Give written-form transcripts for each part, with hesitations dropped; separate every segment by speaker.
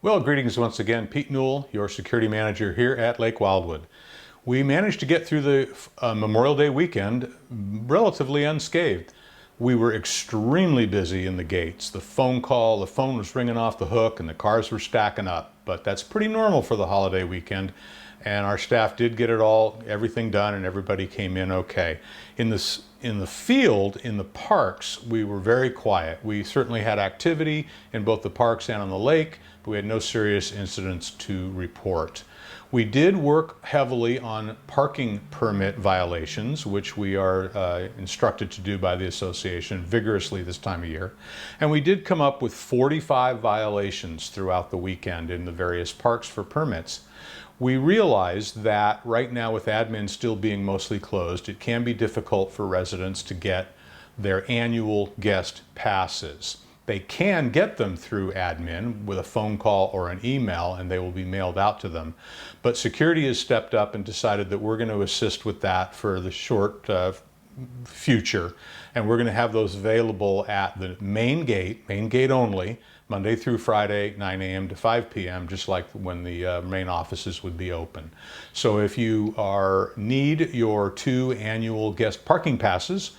Speaker 1: Well, greetings once again. Pete Newell, your security manager here at Lake Wildwood. We managed to get through the Memorial Day weekend relatively unscathed. We were extremely busy in the gates. The phone was ringing off the hook and the cars were stacking up, but that's pretty normal for the holiday weekend. And our staff did get everything done, and everybody came in okay. In the field, in the parks, we were very quiet. We certainly had activity in both the parks and on the lake, but we had no serious incidents to report. We did work heavily on parking permit violations, which we are instructed to do by the association vigorously this time of year. And we did come up with 45 violations throughout the weekend in the various parks for permits. We realize that right now, with admin still being mostly closed, it can be difficult for residents to get their annual guest passes. They can get them through admin with a phone call or an email, and they will be mailed out to them. But security has stepped up and decided that we're going to assist with that for the short future, and we're going to have those available at the main gate only, Monday through Friday, 9 a.m. to 5 p.m., just like when the main offices would be open. So if you need your 2 annual guest parking passes,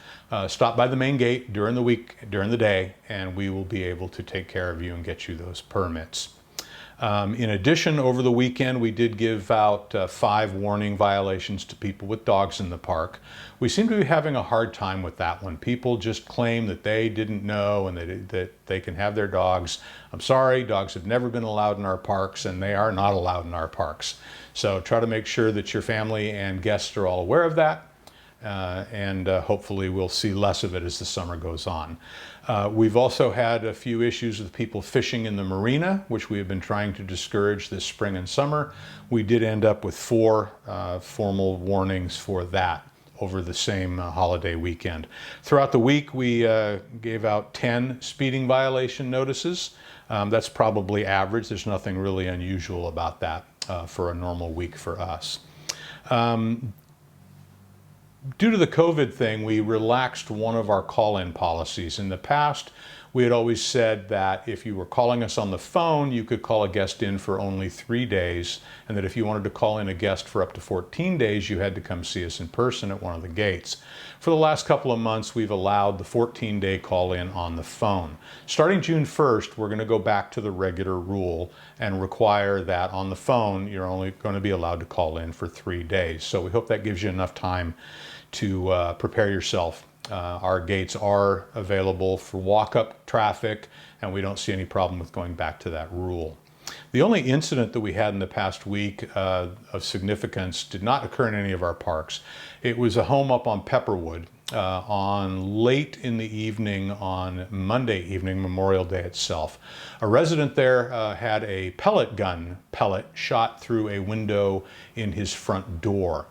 Speaker 1: stop by the main gate during the day, and we will be able to take care of you and get you those permits. In addition, over the weekend, we did give out 5 warning violations to people with dogs in the park. We seem to be having a hard time with that one. People just claim that they didn't know and that they can have their dogs. I'm sorry, dogs have never been allowed in our parks, and they are not allowed in our parks. So try to make sure that your family and guests are all aware of that. And hopefully we'll see less of it as the summer goes on. We've also had a few issues with people fishing in the marina, which we have been trying to discourage this spring and summer. We did end up with 4 formal warnings for that over the same holiday weekend. Throughout the week, we gave out 10 speeding violation notices. That's probably average. There's nothing really unusual about that for a normal week for us. Due to the COVID thing, we relaxed one of our call-in policies. In the past, we had always said that if you were calling us on the phone, you could call a guest in for only 3 days, and that if you wanted to call in a guest for up to 14 days, you had to come see us in person at one of the gates. For the last couple of months, we've allowed the 14-day call-in on the phone. Starting June 1st, we're going to go back to the regular rule and require that on the phone, you're only going to be allowed to call in for 3 days. So we hope that gives you enough time to prepare yourself. Our gates are available for walk-up traffic, and we don't see any problem with going back to that rule. The only incident that we had in the past week of significance did not occur in any of our parks. It was a home up on Pepperwood on late in the evening on Monday evening, Memorial Day itself. A resident there had a pellet gun shot through a window in his front door.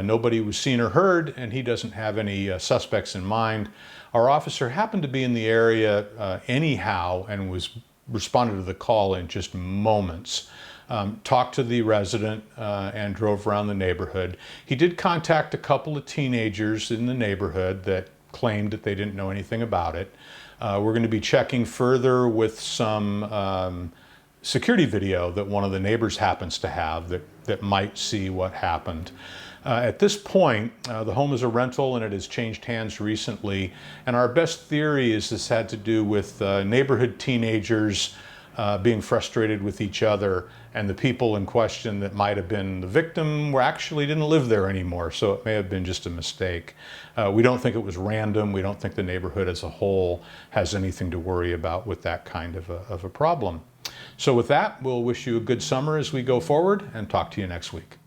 Speaker 1: Nobody was seen or heard, and he doesn't have any suspects in mind. Our officer happened to be in the area anyhow and responded to the call in just moments. Talked to the resident and drove around the neighborhood. He did contact a couple of teenagers in the neighborhood that claimed that they didn't know anything about it. We're going to be checking further with some security video that one of the neighbors happens to have that might see what happened. At this point, the home is a rental and it has changed hands recently, and our best theory is this had to do with neighborhood teenagers being frustrated with each other, and the people in question that might have been the victim actually didn't live there anymore, so it may have been just a mistake. We don't think it was random. We don't think the neighborhood as a whole has anything to worry about with that kind of a problem. So with that, we'll wish you a good summer as we go forward, and talk to you next week.